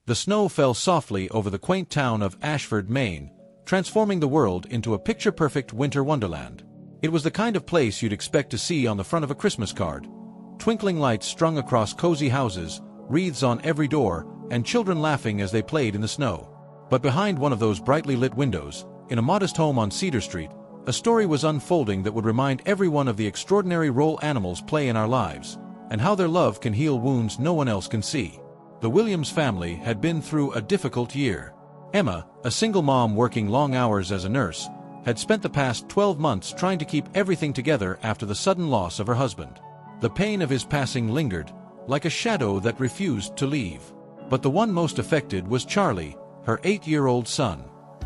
The snow fell softly over the quaint town of Ashford, Maine, transforming the world into a picture-perfect winter wonderland. It was the kind of place you'd expect to see on the front of a Christmas card. Twinkling lights strung across cozy houses, wreaths on every door, and children laughing as they played in the snow. But behind one of those brightly lit windows, in a modest home on Cedar Street, a story was unfolding that would remind everyone of the extraordinary role animals play in our lives, and how their love can heal wounds no one else can see. The Williams family had been through a difficult year. Emma, a single mom working long hours as a nurse, had spent the past 12 months trying to keep everything together after the sudden loss of her husband. The pain of his passing lingered, like a shadow that refused to leave. But the one most affected was Charlie, her 8-year-old son.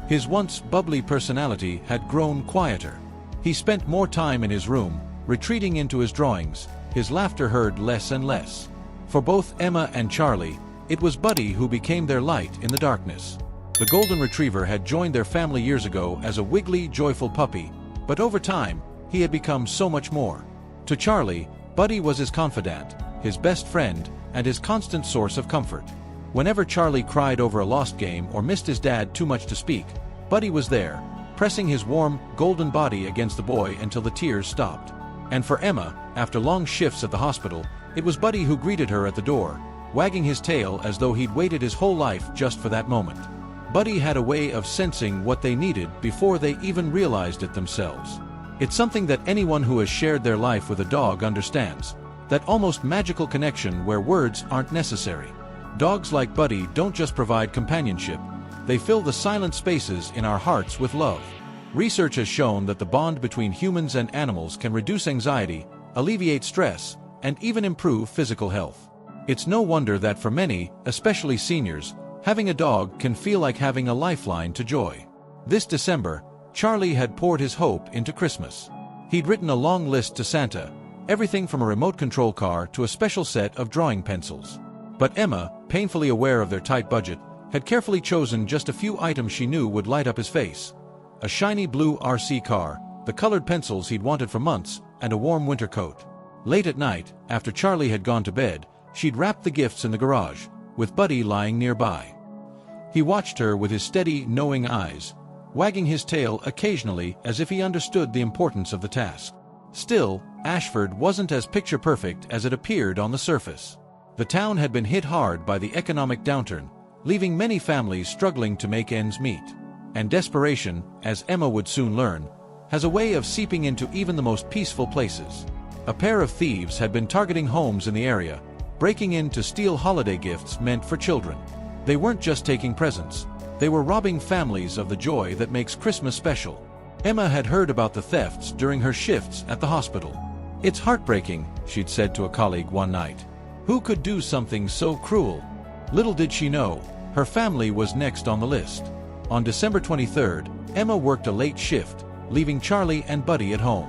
His once bubbly personality had grown quieter. He spent more time in his room, retreating into his drawings, his laughter heard less and less. For both Emma and Charlie, it was Buddy who became their light in the darkness. The golden retriever had joined their family years ago as a wiggly, joyful puppy, but over time, he had become so much more. To Charlie, Buddy was his confidant, his best friend, and his constant source of comfort. Whenever Charlie cried over a lost game or missed his dad too much to speak, Buddy was there, pressing his warm, golden body against the boy until the tears stopped. And for Emma, after long shifts at the hospital, it was Buddy who greeted her at the door, wagging his tail as though he'd waited his whole life just for that moment. Buddy had a way of sensing what they needed before they even realized it themselves. It's something that anyone who has shared their life with a dog understands, that almost magical connection where words aren't necessary. Dogs like Buddy don't just provide companionship, they fill the silent spaces in our hearts with love. Research has shown that the bond between humans and animals can reduce anxiety, alleviate stress, and even improve physical health. It's no wonder that for many, especially seniors, having a dog can feel like having a lifeline to joy. This December, Charlie had poured his hope into Christmas. He'd written a long list to Santa, everything from a remote control car to a special set of drawing pencils. But Emma, painfully aware of their tight budget, had carefully chosen just a few items she knew would light up his face. A shiny blue RC car, the colored pencils he'd wanted for months, and a warm winter coat. Late at night, after Charlie had gone to bed, she'd wrapped the gifts in the garage, with Buddy lying nearby. He watched her with his steady, knowing eyes, wagging his tail occasionally as if he understood the importance of the task. Still, Ashford wasn't as picture-perfect as it appeared on the surface. The town had been hit hard by the economic downturn, leaving many families struggling to make ends meet. And desperation, as Emma would soon learn, has a way of seeping into even the most peaceful places. A pair of thieves had been targeting homes in the area, breaking in to steal holiday gifts meant for children. They weren't just taking presents, they were robbing families of the joy that makes Christmas special. Emma had heard about the thefts during her shifts at the hospital. "It's heartbreaking," she'd said to a colleague one night. "Who could do something so cruel?" Little did she know, her family was next on the list. On December 23rd, Emma worked a late shift, leaving Charlie and Buddy at home.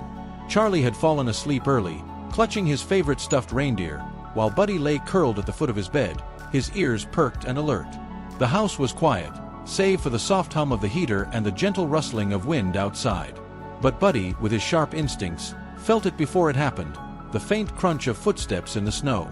Charlie had fallen asleep early, clutching his favorite stuffed reindeer, while Buddy lay curled at the foot of his bed, his ears perked and alert. The house was quiet, save for the soft hum of the heater and the gentle rustling of wind outside. But Buddy, with his sharp instincts, felt it before it happened, the faint crunch of footsteps in the snow.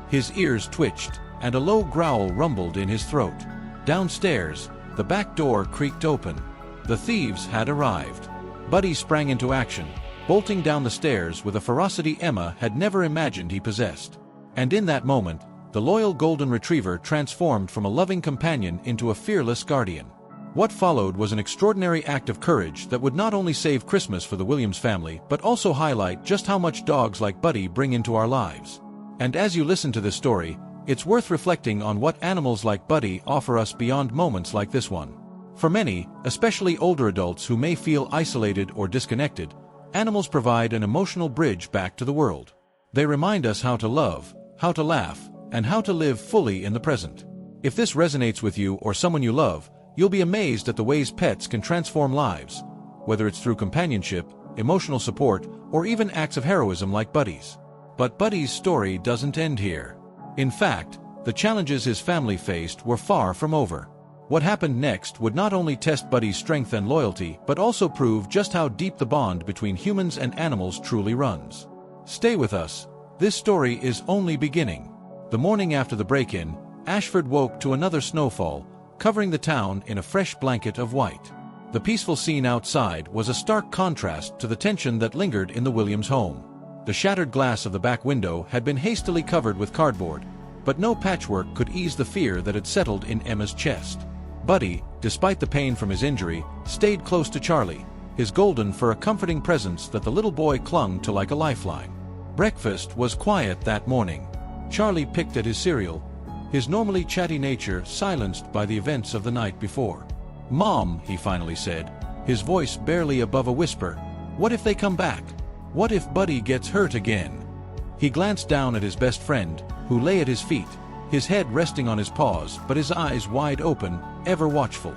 His ears twitched, and a low growl rumbled in his throat. Downstairs, the back door creaked open. The thieves had arrived. Buddy sprang into action, bolting down the stairs with a ferocity Emma had never imagined he possessed. And in that moment, the loyal golden retriever transformed from a loving companion into a fearless guardian. What followed was an extraordinary act of courage that would not only save Christmas for the Williams family but also highlight just how much dogs like Buddy bring into our lives. And as you listen to this story, it's worth reflecting on what animals like Buddy offer us beyond moments like this one. For many, especially older adults who may feel isolated or disconnected, animals provide an emotional bridge back to the world. They remind us how to love, how to laugh, and how to live fully in the present. If this resonates with you or someone you love, you'll be amazed at the ways pets can transform lives, whether it's through companionship, emotional support, or even acts of heroism like Buddy's. But Buddy's story doesn't end here. In fact, the challenges his family faced were far from over. What happened next would not only test Buddy's strength and loyalty but also prove just how deep the bond between humans and animals truly runs. Stay with us. This story is only beginning. The morning after the break-in, Ashford woke to another snowfall, covering the town in a fresh blanket of white. The peaceful scene outside was a stark contrast to the tension that lingered in the Williams home. The shattered glass of the back window had been hastily covered with cardboard, but no patchwork could ease the fear that had settled in Emma's chest. Buddy, despite the pain from his injury, stayed close to Charlie, his golden for a comforting presence that the little boy clung to like a lifeline. Breakfast was quiet that morning. Charlie picked at his cereal, his normally chatty nature silenced by the events of the night before. "Mom," he finally said, his voice barely above a whisper, "what if they come back? What if Buddy gets hurt again?" He glanced down at his best friend, who lay at his feet, his head resting on his paws but his eyes wide open, ever watchful.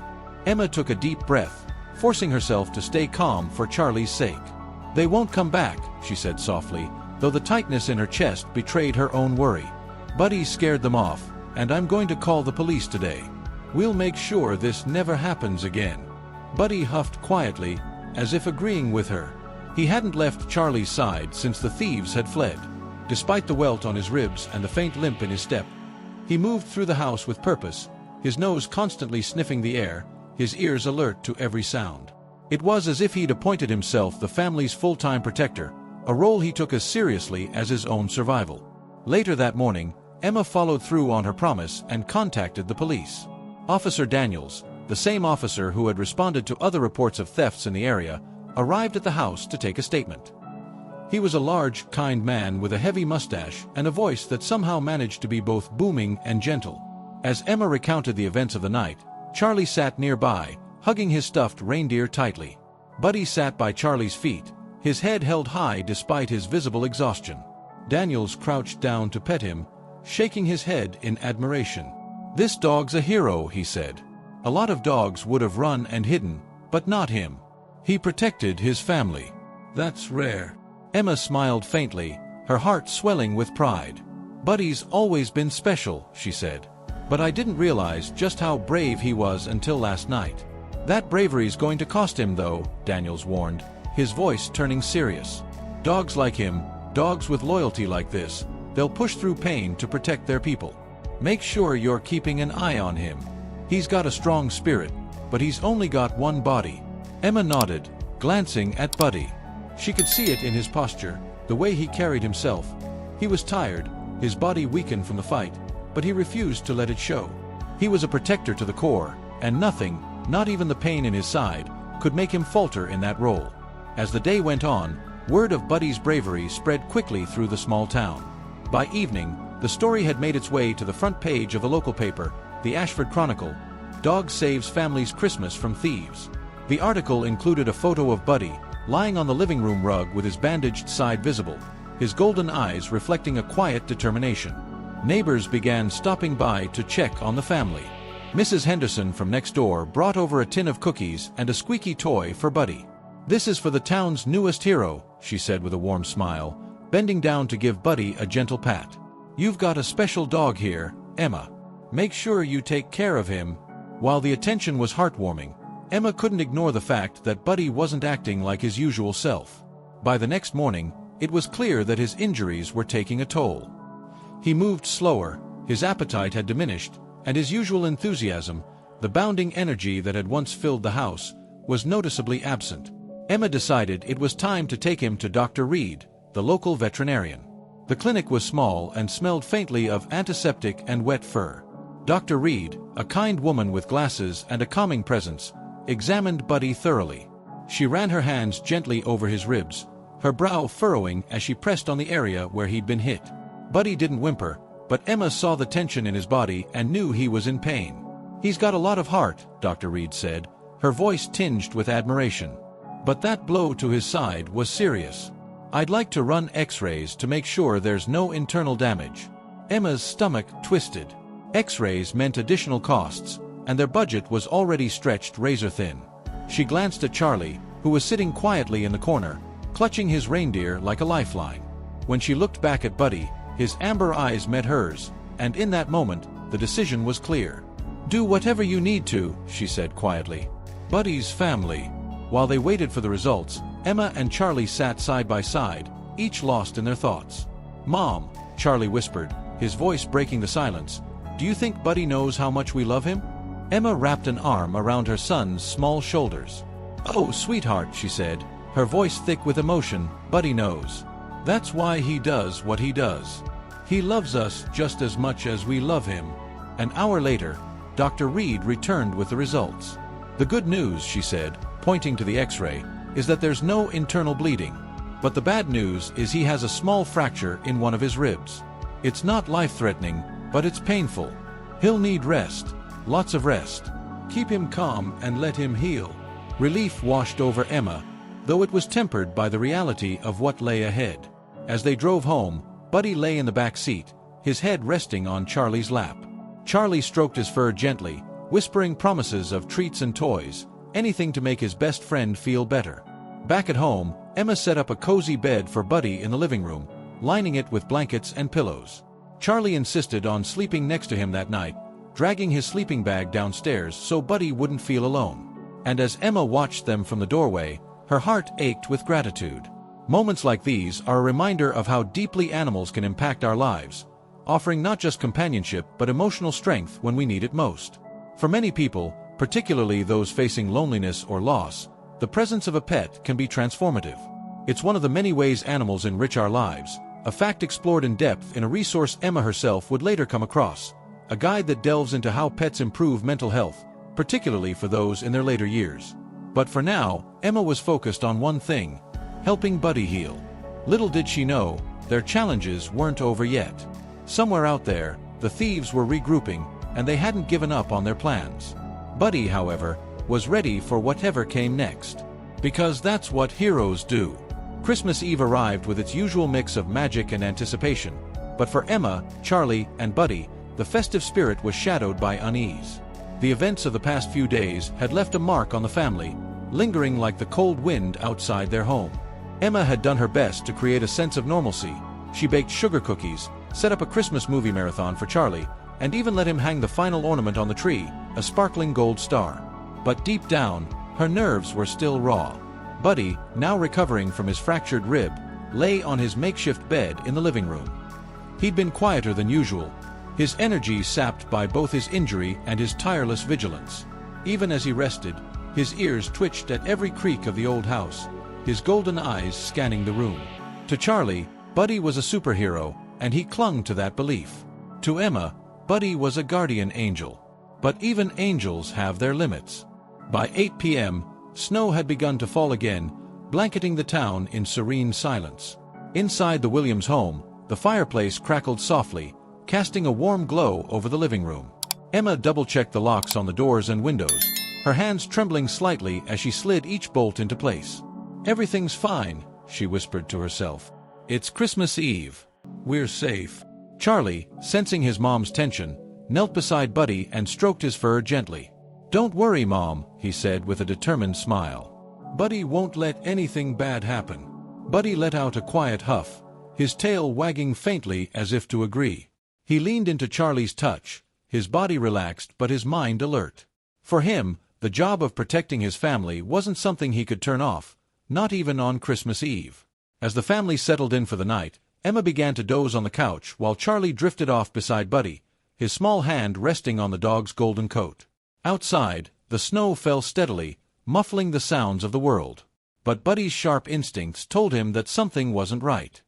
Emma took a deep breath, forcing herself to stay calm for Charlie's sake. "They won't come back," she said softly, though the tightness in her chest betrayed her own worry. "Buddy scared them off, and I'm going to call the police today. We'll make sure this never happens again." Buddy huffed quietly, as if agreeing with her. He hadn't left Charlie's side since the thieves had fled. Despite the welt on his ribs and the faint limp in his step, he moved through the house with purpose, his nose constantly sniffing the air, his ears alert to every sound. It was as if he'd appointed himself the family's full-time protector, a role he took as seriously as his own survival. Later that morning, Emma followed through on her promise and contacted the police. Officer Daniels, the same officer who had responded to other reports of thefts in the area, arrived at the house to take a statement. He was a large, kind man with a heavy mustache and a voice that somehow managed to be both booming and gentle. As Emma recounted the events of the night, Charlie sat nearby, hugging his stuffed reindeer tightly. Buddy sat by Charlie's feet, his head held high despite his visible exhaustion. Daniels crouched down to pet him, shaking his head in admiration. "This dog's a hero," he said. "A lot of dogs would have run and hidden, but not him. He protected his family. That's rare." Emma smiled faintly, her heart swelling with pride. "Buddy's always been special," she said. "But I didn't realize just how brave he was until last night." "That bravery's going to cost him though," Daniels warned, his voice turning serious. "Dogs like him, dogs with loyalty like this, they'll push through pain to protect their people. Make sure you're keeping an eye on him. He's got a strong spirit, but he's only got one body." Emma nodded, glancing at Buddy. She could see it in his posture, the way he carried himself. He was tired, his body weakened from the fight, but he refused to let it show. He was a protector to the core, and nothing, not even the pain in his side, could make him falter in that role. As the day went on, word of Buddy's bravery spread quickly through the small town. By evening, the story had made its way to the front page of the local paper, the Ashford Chronicle. "Dog saves family's Christmas from thieves." The article included a photo of Buddy, lying on the living room rug with his bandaged side visible, his golden eyes reflecting a quiet determination. Neighbors began stopping by to check on the family. Mrs. Henderson from next door brought over a tin of cookies and a squeaky toy for Buddy. "This is for the town's newest hero," she said with a warm smile, bending down to give Buddy a gentle pat. "You've got a special dog here, Emma. Make sure you take care of him." While the attention was heartwarming, Emma couldn't ignore the fact that Buddy wasn't acting like his usual self. By the next morning, it was clear that his injuries were taking a toll. He moved slower, his appetite had diminished, and his usual enthusiasm, the bounding energy that had once filled the house, was noticeably absent. Emma decided it was time to take him to Dr. Reed, the local veterinarian. The clinic was small and smelled faintly of antiseptic and wet fur. Dr. Reed, a kind woman with glasses and a calming presence, examined Buddy thoroughly. She ran her hands gently over his ribs, her brow furrowing as she pressed on the area where he'd been hit. Buddy didn't whimper, but Emma saw the tension in his body and knew he was in pain. "He's got a lot of heart," Dr. Reed said, her voice tinged with admiration. "But that blow to his side was serious. I'd like to run x-rays to make sure there's no internal damage." Emma's stomach twisted. X-rays meant additional costs, and their budget was already stretched razor-thin. She glanced at Charlie, who was sitting quietly in the corner, clutching his reindeer like a lifeline. When she looked back at Buddy, his amber eyes met hers, and in that moment, the decision was clear. "Do whatever you need to," she said quietly. Buddy's family. While they waited for the results, Emma and Charlie sat side by side, each lost in their thoughts. "Mom," Charlie whispered, his voice breaking the silence, Do you think Buddy knows how much we love him?" Emma wrapped an arm around her son's small shoulders. "Oh, sweetheart," she said, her voice thick with emotion, "Buddy knows. That's why he does what he does. He loves us just as much as we love him." An hour later, Dr. Reed returned with the results. "The good news," she said, pointing to the X-ray, "is that there's no internal bleeding. But the bad news is he has a small fracture in one of his ribs. It's not life-threatening, but it's painful. He'll need rest, lots of rest. Keep him calm and let him heal." Relief washed over Emma, though it was tempered by the reality of what lay ahead. As they drove home, Buddy lay in the back seat, his head resting on Charlie's lap. Charlie stroked his fur gently, whispering promises of treats and toys, anything to make his best friend feel better. Back at home, Emma set up a cozy bed for Buddy in the living room, lining it with blankets and pillows. Charlie insisted on sleeping next to him that night, dragging his sleeping bag downstairs so Buddy wouldn't feel alone. And as Emma watched them from the doorway, her heart ached with gratitude. Moments like these are a reminder of how deeply animals can impact our lives, offering not just companionship but emotional strength when we need it most. For many people, particularly those facing loneliness or loss, the presence of a pet can be transformative. It's one of the many ways animals enrich our lives, a fact explored in depth in a resource Emma herself would later come across, a guide that delves into how pets improve mental health, particularly for those in their later years. But for now, Emma was focused on one thing: helping Buddy heal. Little did she know, their challenges weren't over yet. Somewhere out there, the thieves were regrouping, and they hadn't given up on their plans. Buddy, however, was ready for whatever came next. Because that's what heroes do. Christmas Eve arrived with its usual mix of magic and anticipation, but for Emma, Charlie, and Buddy, the festive spirit was shadowed by unease. The events of the past few days had left a mark on the family, lingering like the cold wind outside their home. Emma had done her best to create a sense of normalcy. She baked sugar cookies, set up a Christmas movie marathon for Charlie, and even let him hang the final ornament on the tree, a sparkling gold star. But deep down, her nerves were still raw. Buddy, now recovering from his fractured rib, lay on his makeshift bed in the living room. He'd been quieter than usual, his energy sapped by both his injury and his tireless vigilance. Even as he rested, his ears twitched at every creak of the old house, his golden eyes scanning the room. To Charlie, Buddy was a superhero, and he clung to that belief. To Emma, Buddy was a guardian angel. But even angels have their limits. By 8 p.m., snow had begun to fall again, blanketing the town in serene silence. Inside the Williams home, the fireplace crackled softly, casting a warm glow over the living room. Emma double-checked the locks on the doors and windows, her hands trembling slightly as she slid each bolt into place. "Everything's fine," she whispered to herself. "It's Christmas Eve. We're safe." Charlie, sensing his mom's tension, knelt beside Buddy and stroked his fur gently. "Don't worry, Mom," he said with a determined smile. "Buddy won't let anything bad happen." Buddy let out a quiet huff, his tail wagging faintly as if to agree. He leaned into Charlie's touch, his body relaxed but his mind alert. For him, the job of protecting his family wasn't something he could turn off, not even on Christmas Eve. As the family settled in for the night, Emma began to doze on the couch while Charlie drifted off beside Buddy, his small hand resting on the dog's golden coat. Outside, the snow fell steadily, muffling the sounds of the world. But Buddy's sharp instincts told him that something wasn't right.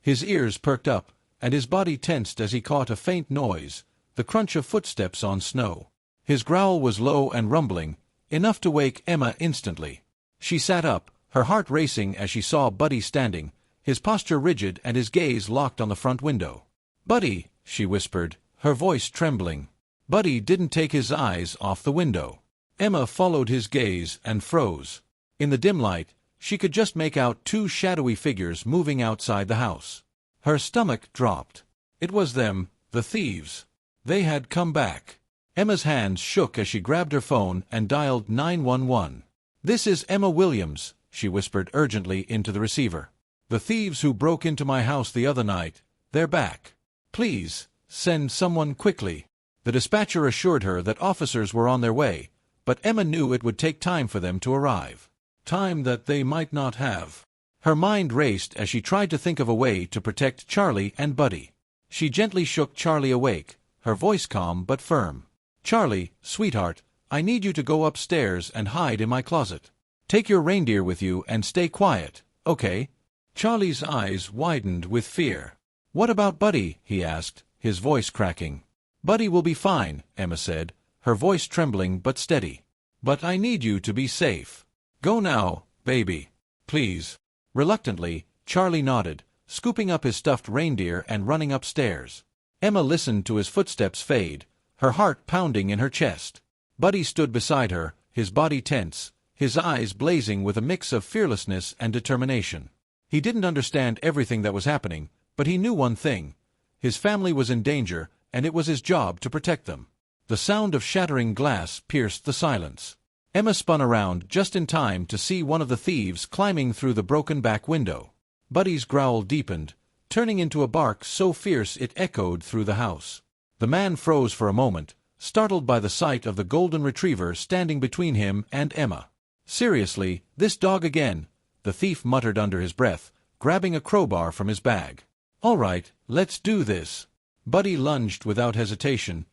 His ears perked up, and his body tensed as he caught a faint noise, the crunch of footsteps on snow. His growl was low and rumbling, enough to wake Emma instantly. She sat up, her heart racing as she saw Buddy standing, his posture rigid and his gaze locked on the front window. "Buddy," she whispered, her voice trembling. Buddy didn't take his eyes off the window. Emma followed his gaze and froze. In the dim light, she could just make out two shadowy figures moving outside the house. Her stomach dropped. It was them, the thieves. They had come back. Emma's hands shook as she grabbed her phone and dialed 911. "This is Emma Williams," she whispered urgently into the receiver. "The thieves who broke into my house the other night, they're back. Please, send someone quickly." The dispatcher assured her that officers were on their way, but Emma knew it would take time for them to arrive. Time that they might not have. Her mind raced as she tried to think of a way to protect Charlie and Buddy. She gently shook Charlie awake, her voice calm but firm. "Charlie, sweetheart, I need you to go upstairs and hide in my closet. Take your reindeer with you and stay quiet, okay?" Charlie's eyes widened with fear. "What about Buddy?" he asked, his voice cracking. "Buddy will be fine," Emma said, her voice trembling but steady. "But I need you to be safe. Go now, baby. Please." Reluctantly, Charlie nodded, scooping up his stuffed reindeer and running upstairs. Emma listened to his footsteps fade, her heart pounding in her chest. Buddy stood beside her, his body tense, his eyes blazing with a mix of fearlessness and determination. He didn't understand everything that was happening, but he knew one thing. His family was in danger, and it was his job to protect them. The sound of shattering glass pierced the silence. Emma spun around just in time to see one of the thieves climbing through the broken back window. Buddy's growl deepened, turning into a bark so fierce it echoed through the house. The man froze for a moment, startled by the sight of the golden retriever standing between him and Emma. "Seriously, this dog again," the thief muttered under his breath, grabbing a crowbar from his bag. "All right, let's do this." Buddy lunged without hesitation,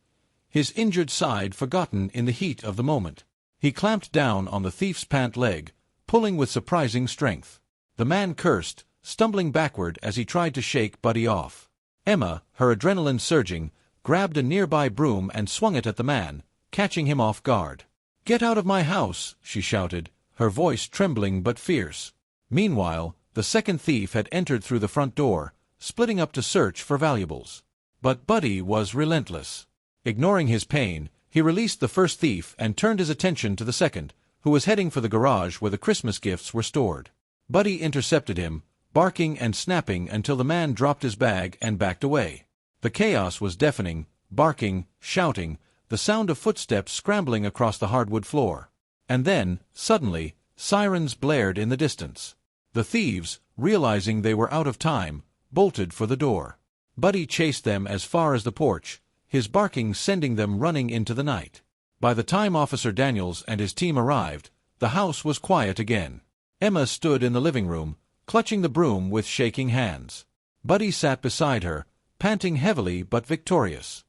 his injured side forgotten in the heat of the moment. He clamped down on the thief's pant leg, pulling with surprising strength. The man cursed, stumbling backward as he tried to shake Buddy off. Emma, her adrenaline surging, grabbed a nearby broom and swung it at the man, catching him off guard. "Get out of my house!" she shouted, her voice trembling but fierce. Meanwhile, the second thief had entered through the front door, splitting up to search for valuables. But Buddy was relentless. Ignoring his pain, he released the first thief and turned his attention to the second, who was heading for the garage where the Christmas gifts were stored. Buddy intercepted him, barking and snapping until the man dropped his bag and backed away. The chaos was deafening, barking, shouting, the sound of footsteps scrambling across the hardwood floor. And then, suddenly, sirens blared in the distance. The thieves, realizing they were out of time, bolted for the door. Buddy chased them as far as the porch, his barking sending them running into the night. By the time Officer Daniels and his team arrived, the house was quiet again. Emma stood in the living room, clutching the broom with shaking hands. Buddy sat beside her, panting heavily but victorious.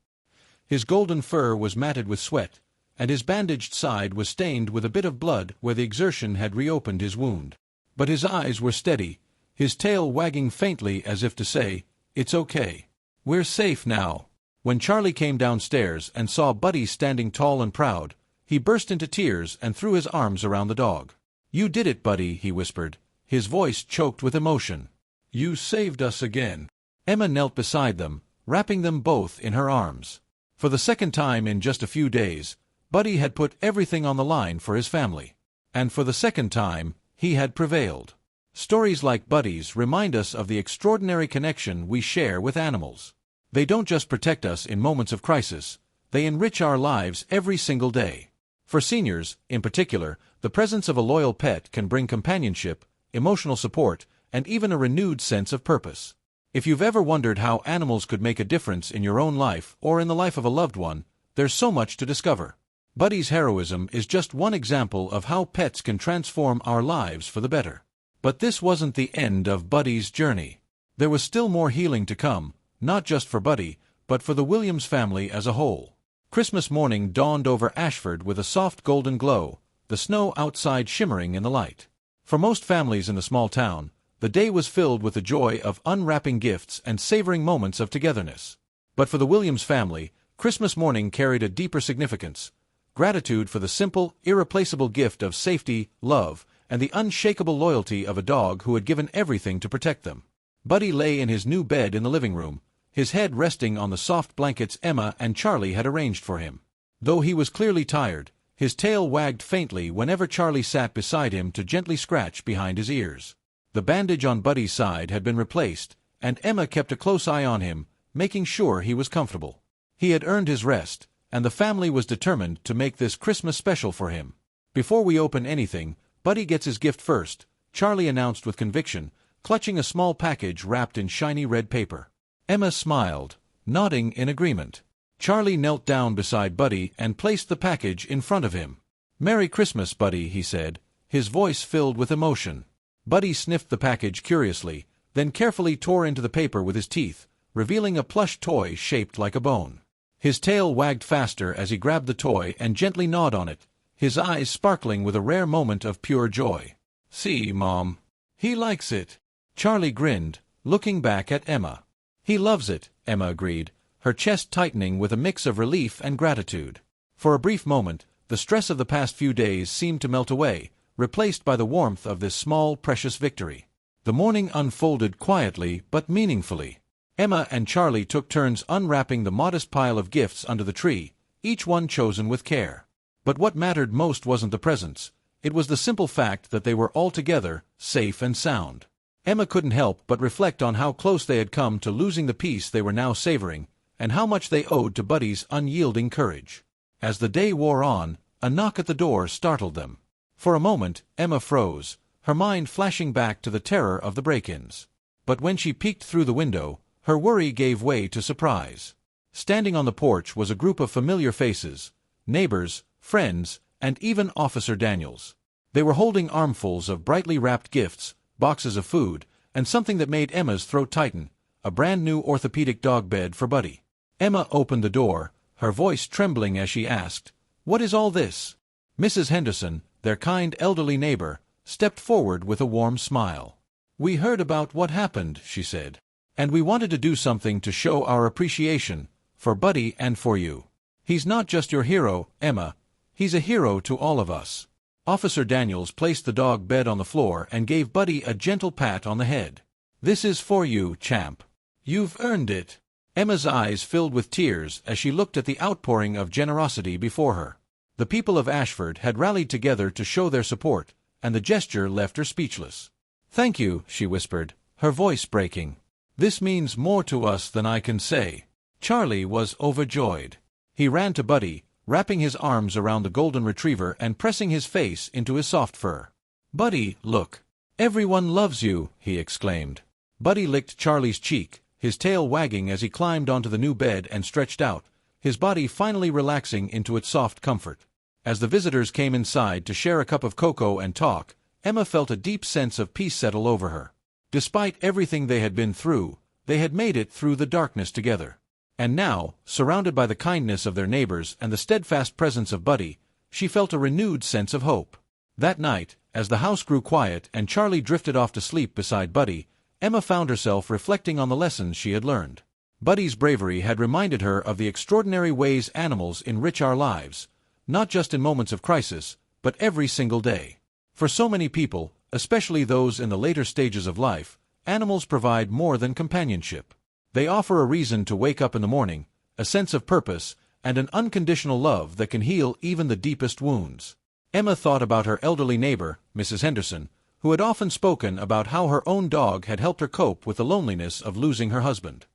His golden fur was matted with sweat, and his bandaged side was stained with a bit of blood where the exertion had reopened his wound. But his eyes were steady, his tail wagging faintly as if to say, "It's okay. We're safe now." When Charlie came downstairs and saw Buddy standing tall and proud, he burst into tears and threw his arms around the dog. "You did it, Buddy," he whispered, his voice choked with emotion. "You saved us again." Emma knelt beside them, wrapping them both in her arms. For the second time in just a few days, Buddy had put everything on the line for his family. And for the second time, he had prevailed. Stories like Buddy's remind us of the extraordinary connection we share with animals. They don't just protect us in moments of crisis, they enrich our lives every single day. For seniors, in particular, the presence of a loyal pet can bring companionship, emotional support, and even a renewed sense of purpose. If you've ever wondered how animals could make a difference in your own life or in the life of a loved one, there's so much to discover. Buddy's heroism is just one example of how pets can transform our lives for the better. But this wasn't the end of Buddy's journey. There was still more healing to come, not just for Buddy, but for the Williams family as a whole. Christmas morning dawned over Ashford with a soft golden glow, the snow outside shimmering in the light. For most families in the small town, the day was filled with the joy of unwrapping gifts and savoring moments of togetherness. But for the Williams family, Christmas morning carried a deeper significance: gratitude for the simple, irreplaceable gift of safety, love, and the unshakable loyalty of a dog who had given everything to protect them. Buddy lay in his new bed in the living room, his head resting on the soft blankets Emma and Charlie had arranged for him. Though he was clearly tired, his tail wagged faintly whenever Charlie sat beside him to gently scratch behind his ears. The bandage on Buddy's side had been replaced, and Emma kept a close eye on him, making sure he was comfortable. He had earned his rest, and the family was determined to make this Christmas special for him. "Before we open anything, Buddy gets his gift first," Charlie announced with conviction, clutching a small package wrapped in shiny red paper. Emma smiled, nodding in agreement. Charlie knelt down beside Buddy and placed the package in front of him. "Merry Christmas, Buddy," he said, his voice filled with emotion. Buddy sniffed the package curiously, then carefully tore into the paper with his teeth, revealing a plush toy shaped like a bone. His tail wagged faster as he grabbed the toy and gently gnawed on it, his eyes sparkling with a rare moment of pure joy. "See, Mom. He likes it." Charlie grinned, looking back at Emma. "He loves it," Emma agreed, her chest tightening with a mix of relief and gratitude. For a brief moment, the stress of the past few days seemed to melt away, replaced by the warmth of this small, precious victory. The morning unfolded quietly but meaningfully. Emma and Charlie took turns unwrapping the modest pile of gifts under the tree, each one chosen with care. But what mattered most wasn't the presents. It was the simple fact that they were all together, safe and sound. Emma couldn't help but reflect on how close they had come to losing the peace they were now savoring, and how much they owed to Buddy's unyielding courage. As the day wore on, a knock at the door startled them. For a moment, Emma froze, her mind flashing back to the terror of the break-ins. But when she peeked through the window, her worry gave way to surprise. Standing on the porch was a group of familiar faces, neighbors, friends, and even Officer Daniels. They were holding armfuls of brightly wrapped gifts, boxes of food, and something that made Emma's throat tighten, a brand-new orthopedic dog bed for Buddy. Emma opened the door, her voice trembling as she asked, "What is all this?" Mrs. Henderson, their kind elderly neighbor, stepped forward with a warm smile. "We heard about what happened," she said, "and we wanted to do something to show our appreciation, for Buddy and for you. He's not just your hero, Emma. He's a hero to all of us." Officer Daniels placed the dog bed on the floor and gave Buddy a gentle pat on the head. "This is for you, champ. You've earned it." Emma's eyes filled with tears as she looked at the outpouring of generosity before her. The people of Ashford had rallied together to show their support, and the gesture left her speechless. "Thank you," she whispered, her voice breaking. "This means more to us than I can say." Charlie was overjoyed. He ran to Buddy, wrapping his arms around the golden retriever and pressing his face into his soft fur. "Buddy, look. Everyone loves you," he exclaimed. Buddy licked Charlie's cheek, his tail wagging as he climbed onto the new bed and stretched out, his body finally relaxing into its soft comfort. As the visitors came inside to share a cup of cocoa and talk, Emma felt a deep sense of peace settle over her. Despite everything they had been through, they had made it through the darkness together. And now, surrounded by the kindness of their neighbors and the steadfast presence of Buddy, she felt a renewed sense of hope. That night, as the house grew quiet and Charlie drifted off to sleep beside Buddy, Emma found herself reflecting on the lessons she had learned. Buddy's bravery had reminded her of the extraordinary ways animals enrich our lives, not just in moments of crisis, but every single day. For so many people, especially those in the later stages of life, animals provide more than companionship. They offer a reason to wake up in the morning, a sense of purpose, and an unconditional love that can heal even the deepest wounds. Emma thought about her elderly neighbor, Mrs. Henderson, who had often spoken about how her own dog had helped her cope with the loneliness of losing her husband.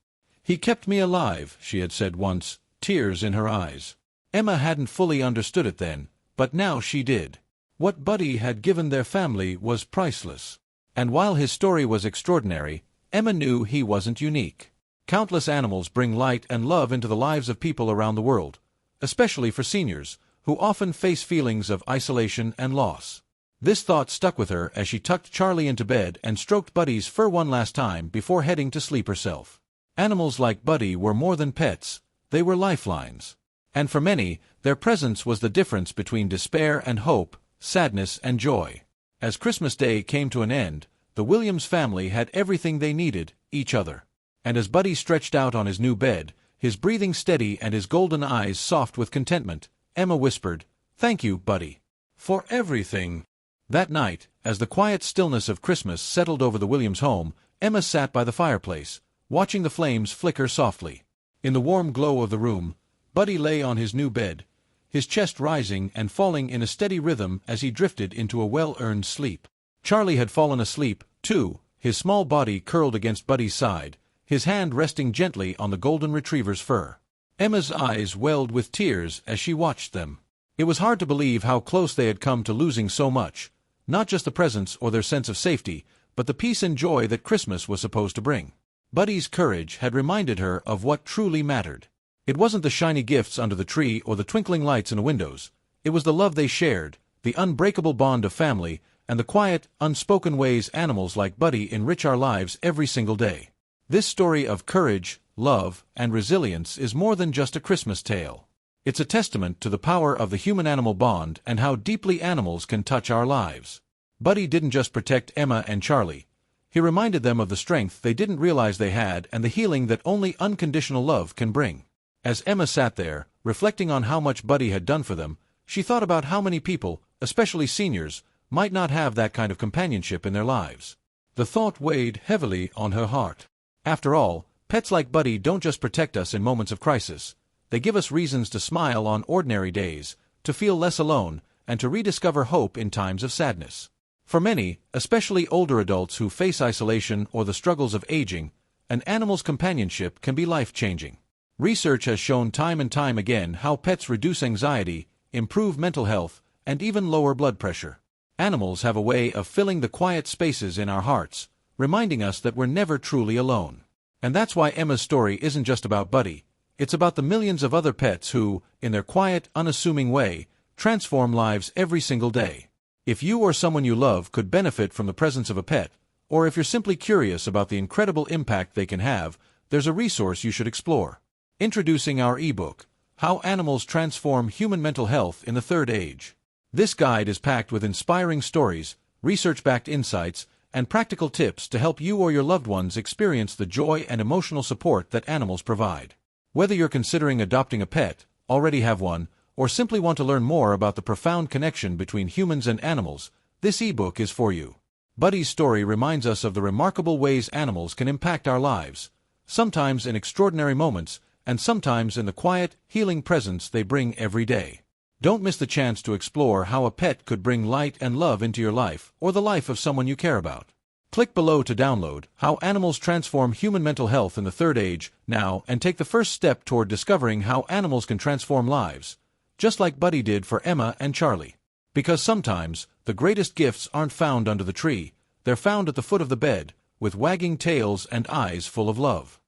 "He kept me alive," she had said once, tears in her eyes. Emma hadn't fully understood it then, but now she did. What Buddy had given their family was priceless. And while his story was extraordinary, Emma knew he wasn't unique. Countless animals bring light and love into the lives of people around the world, especially for seniors, who often face feelings of isolation and loss. This thought stuck with her as she tucked Charlie into bed and stroked Buddy's fur one last time before heading to sleep herself. Animals like Buddy were more than pets, they were lifelines. And for many, their presence was the difference between despair and hope, sadness and joy. As Christmas Day came to an end, the Williams family had everything they needed, each other. And as Buddy stretched out on his new bed, his breathing steady and his golden eyes soft with contentment, Emma whispered, "Thank you, Buddy, for everything." That night, as the quiet stillness of Christmas settled over the Williams home, Emma sat by the fireplace, watching the flames flicker softly. In the warm glow of the room, Buddy lay on his new bed, his chest rising and falling in a steady rhythm as he drifted into a well-earned sleep. Charlie had fallen asleep, too, his small body curled against Buddy's side, his hand resting gently on the golden retriever's fur. Emma's eyes welled with tears as she watched them. It was hard to believe how close they had come to losing so much, not just the presents or their sense of safety, but the peace and joy that Christmas was supposed to bring. Buddy's courage had reminded her of what truly mattered. It wasn't the shiny gifts under the tree or the twinkling lights in the windows. It was the love they shared, the unbreakable bond of family, and the quiet, unspoken ways animals like Buddy enrich our lives every single day. This story of courage, love, and resilience is more than just a Christmas tale. It's a testament to the power of the human-animal bond and how deeply animals can touch our lives. Buddy didn't just protect Emma and Charlie. He reminded them of the strength they didn't realize they had and the healing that only unconditional love can bring. As Emma sat there, reflecting on how much Buddy had done for them, she thought about how many people, especially seniors, might not have that kind of companionship in their lives. The thought weighed heavily on her heart. After all, pets like Buddy don't just protect us in moments of crisis. They give us reasons to smile on ordinary days, to feel less alone, and to rediscover hope in times of sadness. For many, especially older adults who face isolation or the struggles of aging, an animal's companionship can be life-changing. Research has shown time and time again how pets reduce anxiety, improve mental health, and even lower blood pressure. Animals have a way of filling the quiet spaces in our hearts, reminding us that we're never truly alone. And that's why Emma's story isn't just about Buddy. It's about the millions of other pets who, in their quiet, unassuming way, transform lives every single day. If you or someone you love could benefit from the presence of a pet, or if you're simply curious about the incredible impact they can have, there's a resource you should explore. Introducing our ebook, How Animals Transform Human Mental Health in the Third Age. This guide is packed with inspiring stories, research-backed insights, and practical tips to help you or your loved ones experience the joy and emotional support that animals provide. Whether you're considering adopting a pet, already have one, or simply want to learn more about the profound connection between humans and animals, this ebook is for you. Buddy's story reminds us of the remarkable ways animals can impact our lives, sometimes in extraordinary moments, and sometimes in the quiet, healing presence they bring every day. Don't miss the chance to explore how a pet could bring light and love into your life or the life of someone you care about. Click below to download How Animals Transform Human Mental Health in the Third Age now and take the first step toward discovering how animals can transform lives, just like Buddy did for Emma and Charlie. Because sometimes, the greatest gifts aren't found under the tree, they're found at the foot of the bed, with wagging tails and eyes full of love.